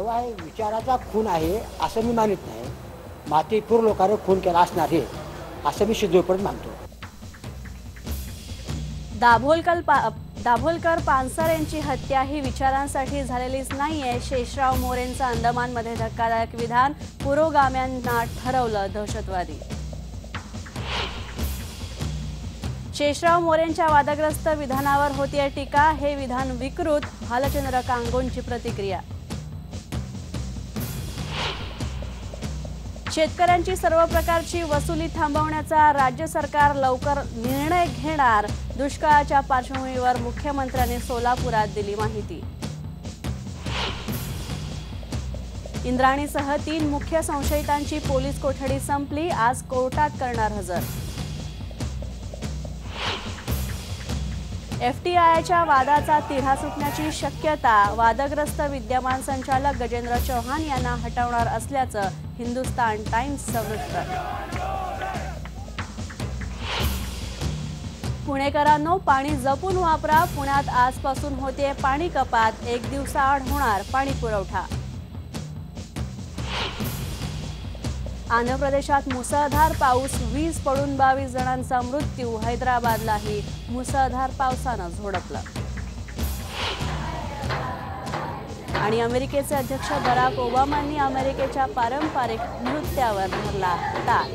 शिवाय विचाराचा खून आहे असं मी मानित नाही. मातीपूर लोकांनी खून केला असणार आहे असं मी शिजोपर्यंत मानतो. दाभोलकर पानसर यांची हत्या ही विचारांसाठी झालेलीच नाहीये. शेषराव मोरेंचं अंदमानमध्ये धक्कादायक विधान, पुरोगाम्यांना ठरवलं दहशतवादी. शेषराव मोरेंच्या वादग्रस्त विधानावर होतीये टीका. हे विधान विकृत, भालचंद्र कांगोंची प्रतिक्रिया. शेतकऱ्यांची सर्व प्रकारची वसुली थांबवण्याचा राज्य सरकार लवकर निर्णय घेणार. दुष्काळाच्या पार्श्वभूमीवर मुख्यमंत्र्यांनी सोलापुरात दिली माहिती. इंद्राणीसह 3 मुख्य संशयितांची पोलीस कोठडी संपली. आज कोर्टात करणार हजर. FTIच्या वादाचा तिढा सुटण्याची शक्यता. वादग्रस्त विद्यमान संचालक गजेंद्र चौहान यांना हटवणार असल्याचं हिंदुस्तान टाइम्सचं वृत्त. पुणेकरांनो, पाणी जपून वापरा. पुण्यात आजपासून होते पाणी कपात. 1 दिवसाआड होणार पाणी पुरवठा. आंध्र प्रदेशात मुसळधार पाऊस. वीज पडून 22 जणांचा मृत्यू. हैदराबादलाही मुसळधार पावसानं झोडपलं. आणि अमेरिकेचे अध्यक्ष बराक ओबामांनी अमेरिकेच्या पारंपरिक नृत्यावर धरला ताल.